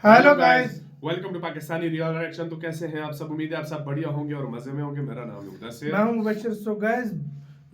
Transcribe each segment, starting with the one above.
Hello guys, welcome to Pakistani real reaction. तो कैसे हैं आप सब? उम्मीद है आप सब बढ़िया होंगे और मजे में होंगे। मेरा नाम है मुदस्सिर। मैं हूं मुबशिर। सो गाइस,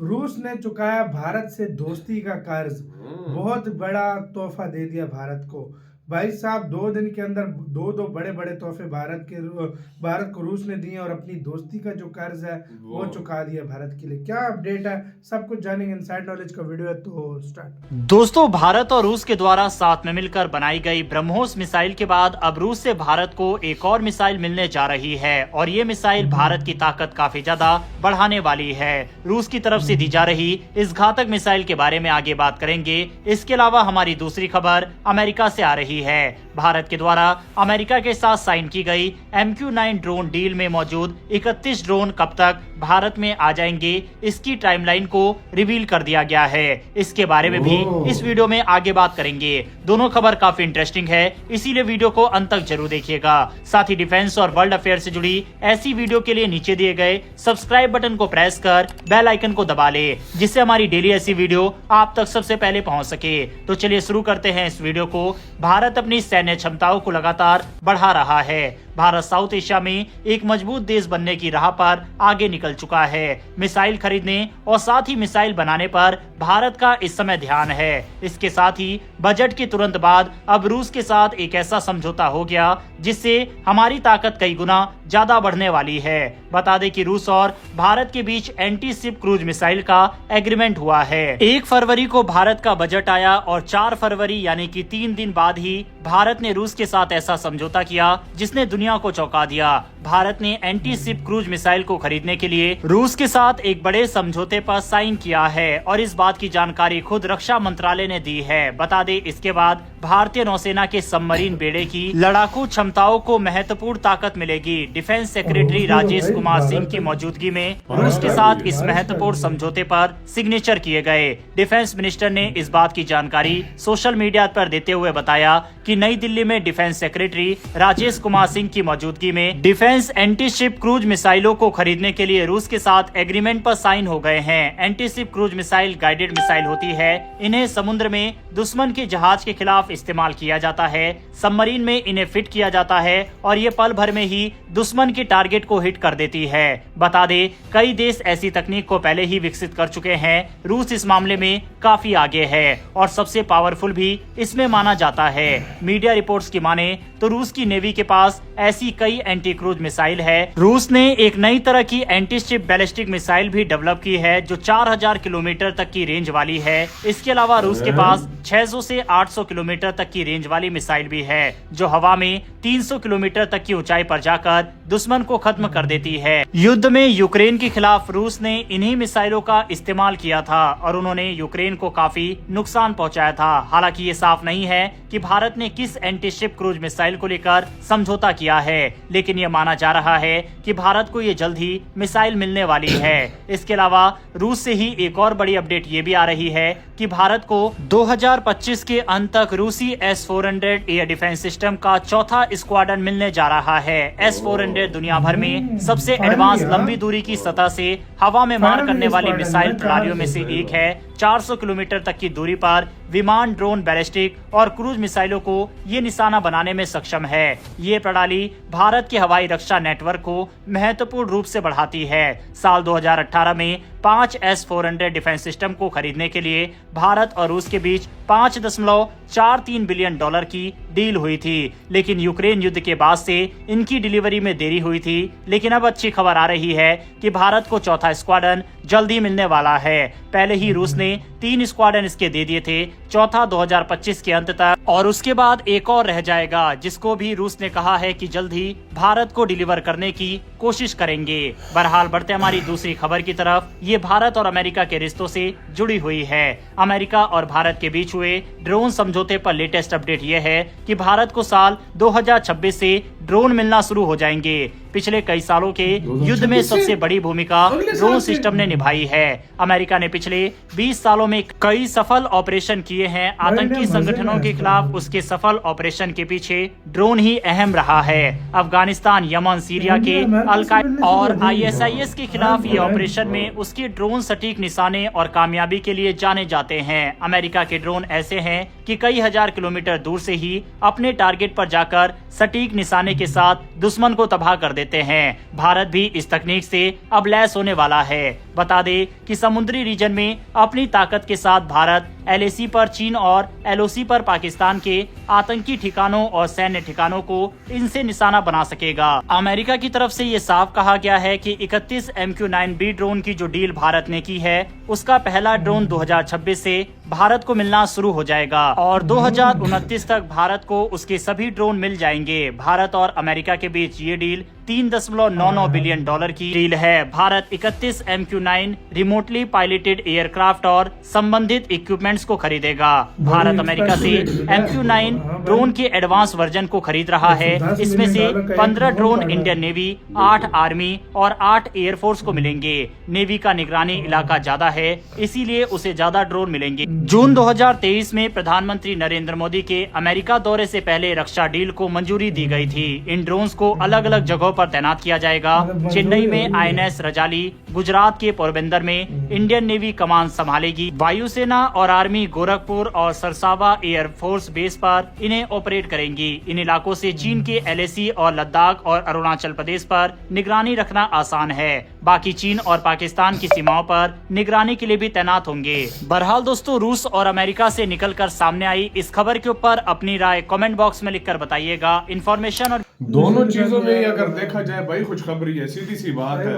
रूस ने चुकाया भारत से दोस्ती का कर्ज। बहुत बड़ा तोहफा दे दिया भारत को। भाई साहब, 2 दिन के अंदर दो बड़े बड़े तोहफे भारत को रूस ने दिए और अपनी दोस्ती का जो कर्ज है वो चुका दिया भारत के लिए। क्या अपडेट है, सब कुछ जानेंगे। इनसाइड नॉलेज का वीडियो है, तो स्टार्ट। दोस्तों, भारत और रूस के द्वारा साथ में मिलकर बनाई गई ब्रह्मोस मिसाइल के बाद अब रूस से भारत को एक और मिसाइल मिलने जा रही है और ये मिसाइल भारत की ताकत काफी ज्यादा बढ़ाने वाली है। रूस की तरफ से दी जा रही इस घातक मिसाइल के बारे में आगे बात करेंगे। इसके अलावा हमारी दूसरी खबर अमेरिका से आ रही है। भारत के द्वारा अमेरिका के साथ साइन की गई MQ-9 ड्रोन डील में मौजूद 31 ड्रोन कब तक भारत में आ जाएंगे, इसकी टाइमलाइन को रिवील कर दिया गया है। इसके बारे में भी इस वीडियो में आगे बात करेंगे। दोनों खबर काफी इंटरेस्टिंग है, इसीलिए वीडियो को अंत तक जरूर देखिएगा। साथ ही डिफेंस और वर्ल्ड अफेयर से जुड़ी ऐसी वीडियो के लिए नीचे दिए गए सब्सक्राइब बटन को प्रेस कर बेल आइकन को दबा ले, जिससे हमारी डेली ऐसी वीडियो आप तक सबसे पहले पहुंच सके। तो चलिए शुरू करते हैं इस वीडियो को। भारत अपनी सैन्य क्षमताओं को लगातार बढ़ा रहा है। भारत साउथ एशिया में एक मजबूत देश बनने की राह पर आगे निकल चुका है। मिसाइल खरीदने और साथ ही मिसाइल बनाने पर भारत का इस समय ध्यान है। इसके साथ ही बजट के तुरंत बाद अब रूस के साथ एक ऐसा समझौता हो गया जिससे हमारी ताकत कई गुना ज्यादा बढ़ने वाली है। बता दें कि रूस और भारत के बीच एंटी शिप क्रूज मिसाइल का एग्रीमेंट हुआ है। 1 फरवरी को भारत का बजट आया और 4 फरवरी यानी कि 3 दिन बाद ही भारत ने रूस के साथ ऐसा समझौता किया जिसने दुनिया को चौंका दिया। भारत ने एंटी शिप क्रूज मिसाइल को खरीदने के लिए रूस के साथ एक बड़े समझौते पर साइन किया है और इस बात की जानकारी खुद रक्षा मंत्रालय ने दी है। बता दें, इसके बाद भारतीय नौसेना के सबमरीन बेड़े की लड़ाकू क्षमताओं को महत्वपूर्ण ताकत मिलेगी। डिफेंस सेक्रेटरी राजेश कुमार सिंह की मौजूदगी में रूस के साथ इस महत्वपूर्ण समझौते पर सिग्नेचर किए गए। डिफेंस मिनिस्टर ने इस बात की जानकारी सोशल मीडिया पर देते हुए बताया कि नई दिल्ली में डिफेंस सेक्रेटरी राजेश कुमार सिंह की मौजूदगी में डिफेंस एंटी शिप क्रूज मिसाइलों को खरीदने के लिए रूस के साथ एग्रीमेंट पर साइन हो गए हैं। Anti ship cruise missile guided missile होती है। इन्हें समुद्र में दुश्मन के जहाज के खिलाफ इस्तेमाल किया जाता है। सबमरीन में इन्हें फिट किया जाता है और ये पल भर में ही दुश्मन के टारगेट को हिट कर देती है। बता दें, कई देश ऐसी तकनीक को पहले ही विकसित कर चुके हैं। रूस इस मामले में काफी आगे है और सबसे पावरफुल भी इसमें माना जाता है। मीडिया रिपोर्ट्स की माने तो रूस की नेवी के पास ऐसी कई एंटी क्रूज मिसाइल है। रूस ने एक नई तरह की एंटी शिप बैलिस्टिक मिसाइल भी डेवलप की है जो 4000 किलोमीटर तक की रेंज वाली है। इसके अलावा रूस के पास 600 से 800 किलोमीटर तक की रेंज वाली मिसाइल भी है जो हवा में 300 किलोमीटर तक की ऊंचाई पर जाकर दुश्मन को खत्म कर देती है। युद्ध में यूक्रेन के खिलाफ रूस ने इन्हीं मिसाइलों का इस्तेमाल किया था और उन्होंने यूक्रेन को काफी नुकसान पहुंचाया था। हालांकि ये साफ नहीं है कि भारत ने किस एंटी शिप क्रूज मिसाइल को लेकर समझौता किया है, लेकिन ये माना जा रहा है कि भारत को ये जल्द ही मिसाइल मिलने वाली है। इसके अलावा रूस से ही एक और बड़ी अपडेट ये भी आ रही है कि भारत को 2025 के अंत तक रूसी S-400 एयर डिफेंस सिस्टम का चौथा स्क्वाड्रन मिलने जा रहा है। S-400 दुनिया भर में सबसे एडवांस लंबी दूरी की सतह से हवा में मार करने वाली मिसाइल प्रणालियों में से एक है। 400 किलोमीटर तक की दूरी पर विमान, ड्रोन, बैलिस्टिक और क्रूज मिसाइलों को ये निशाना बनाने में सक्षम है। ये प्रणाली भारत के हवाई रक्षा नेटवर्क को महत्वपूर्ण रूप से बढ़ाती है। साल 2018 में 5 S-400 डिफेंस सिस्टम को खरीदने के लिए भारत और रूस के बीच $5.43 बिलियन की डील हुई थी, लेकिन यूक्रेन युद्ध के बाद से इनकी डिलीवरी में देरी हुई थी। लेकिन अब अच्छी खबर आ रही है कि भारत को चौथा स्क्वाड्रन जल्दी मिलने वाला है। पहले ही रूस ने 3 स्क्वाड्रन इसके दे दिए थे, चौथा 2025 के अंत तक और उसके बाद एक और रह जाएगा जिसको भी रूस ने कहा है कि जल्द ही भारत को डिलीवर करने की कोशिश करेंगे। बहरहाल बढ़ते हमारी दूसरी खबर की तरफ। ये भारत और अमेरिका के रिश्तों से जुड़ी हुई है। अमेरिका और भारत के बीच हुए ड्रोन समझौते पर लेटेस्ट अपडेट ये है कि भारत को साल 2026 से ड्रोन मिलना शुरू हो जाएंगे। पिछले कई सालों के युद्ध में सबसे बड़ी भूमिका ड्रोन सिस्टम ने निभाई है। अमेरिका ने पिछले 20 सालों में कई सफल ऑपरेशन किए हैं। आतंकी संगठनों के खिलाफ उसके सफल ऑपरेशन के पीछे ड्रोन ही अहम रहा है। अफगानिस्तान, यमन, सीरिया के अल-कायदा और ISIS के खिलाफ ये ऑपरेशन में उसके ड्रोन सटीक निशाने और कामयाबी के लिए जाने जाते हैं। अमेरिका के ड्रोन ऐसे हैं कि कई हजार किलोमीटर दूर से ही अपने टारगेट पर जाकर सटीक निशाने के साथ दुश्मन को तबाह कर देते हैं। भारत भी इस तकनीक से अब लैस होने वाला है। बता दे कि समुद्री रीजन में अपनी ताकत के साथ भारत LAC पर चीन और LOC पर पाकिस्तान के आतंकी ठिकानों और सैन्य ठिकानों को इनसे निशाना बना सकेगा। अमेरिका की तरफ से ये साफ कहा गया है कि 31 MQ-9B ड्रोन की जो डील भारत ने की है, उसका पहला ड्रोन 2026 से भारत को मिलना शुरू हो जाएगा और 2029 तक भारत को उसके सभी ड्रोन मिल जाएंगे। भारत और अमेरिका के बीच ये डील $3.99 बिलियन की डील है। Bharat 31 MQ-9 remotely piloted aircraft और संबंधित इक्विपमेंट्स को खरीदेगा। भारत अमेरिका से MQ-9 ड्रोन के एडवांस वर्जन को खरीद रहा है। इसमें से 15 ड्रोन इंडियन नेवी, 8 आर्मी और 8 एयरफोर्स को मिलेंगे। नेवी का निगरानी इलाका ज्यादा है, इसीलिए उसे ज्यादा ड्रोन मिलेंगे। जून 2023 में प्रधानमंत्री नरेंद्र मोदी के अमेरिका दौरे से पहले रक्षा डील को मंजूरी दी गई थी। इन ड्रोन्स को अलग अलग जगहों पर तैनात किया जाएगा। चेन्नई में INS रजाली, गुजरात के पोरबंदर में इंडियन नेवी कमान संभालेगी। वायुसेना और आर्मी गोरखपुर और सरसावा एयरफोर्स बेस पर इन्हें ऑपरेट करेंगी। इन इलाकों से चीन के LAC और लद्दाख और अरुणाचल प्रदेश पर निगरानी रखना आसान है। बाकी चीन और पाकिस्तान की सीमाओं पर निगरानी के लिए भी तैनात होंगे। बहरहाल दोस्तों, रूस और अमेरिका से निकलकर सामने आई इस खबर के ऊपर अपनी राय कमेंट बॉक्स में लिखकर बताइएगा। इन्फॉर्मेशन और दोनों चीजों में अगर देखा जाए भाई खुशखबरी है, सीधी सी बात है।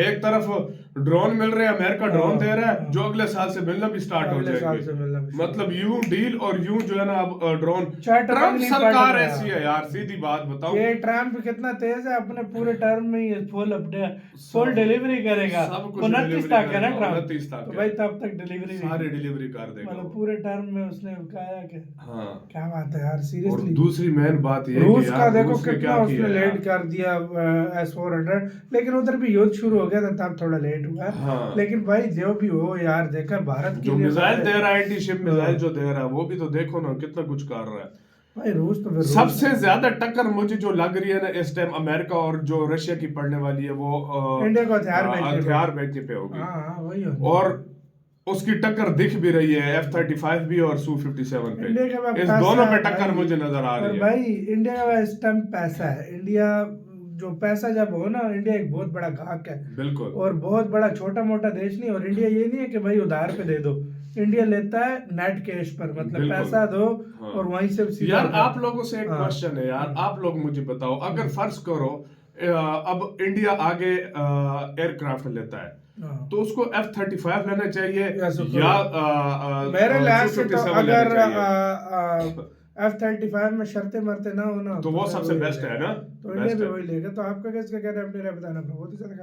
एक तरफ ड्रोन मिल रहे हैं, अमेरिका ड्रोन दे रहा है जो अगले साल से मिलना भी स्टार्ट हो जाएंगे। मतलब यूं डील और यूं जो है ना अब ड्रोन। ट्रम्प सरकार ऐसी है यार, सीधी बात बताऊं। ये ट्रम्प कितना तेज है, अपने पूरे टर्म में ये फुल डिलीवरी करेगा। 29 तक है ना ट्रम्प, तो भाई तब तक डिलीवरी सारी डिलीवरी कर देगा। मतलब पूरे टर्म में उसने कहा कि हाँ क्या बात है यार, सीरियसली। दूसरी मेन बात ये रूस का देखो कितना उसने लेट कर दिया S-400, लेकिन उधर भी युद्ध शुरू हो गया था, तब थोड़ा लेट हुआ। हाँ। लेकिन भाई जो भी हो यार, देखा भारत जो मिसाइल दे रहा है, एंटी शिप मिसाइल जो दे रहा है, वो भी तो देखो ना कितना कुछ कर रहा है भाई। रूस तो सबसे ज्यादा टक्कर मुझे जो लग रही है ना इस टाइम अमेरिका और जो रशिया की पड़ने वाली है, वो इंडिया को हथियार बेचने पे होगी। वही और उसकी टक्कर दिख भी रही है F-35 भी और Su-57 पे। इस दोनों पे टक्कर मुझे नजर आ रही है। भाई इंडिया का इस टाइम पैसा है। इंडिया जो पैसा जब हो ना, इंडिया एक बहुत बड़ा ग्राहक है। बिल्कुल। और बहुत बड़ा छोटा मोटा देश नहीं। और इंडिया ये नहीं है कि भाई उधार पे दे दो, इंडिया लेता है नेट कैश पर, मतलब पैसा दो और वहीं से यार आप लोगों से एक क्वेश्चन है यार, आप लोग मुझे बताओ, अगर फर्ज करो अब इंडिया आगे एयरक्राफ्ट लेता है तो उसको F-35 लेना चाहिए या मेरे लिहाज से तो अगर F-35 में शर्तें मरते ना हो ना, तो वो सबसे बेस्ट है ना, तो इंडिया भी वही लेगा। तो आपका कैसे कहना है, अपनी राय बताना। बहुत ही ज्यादा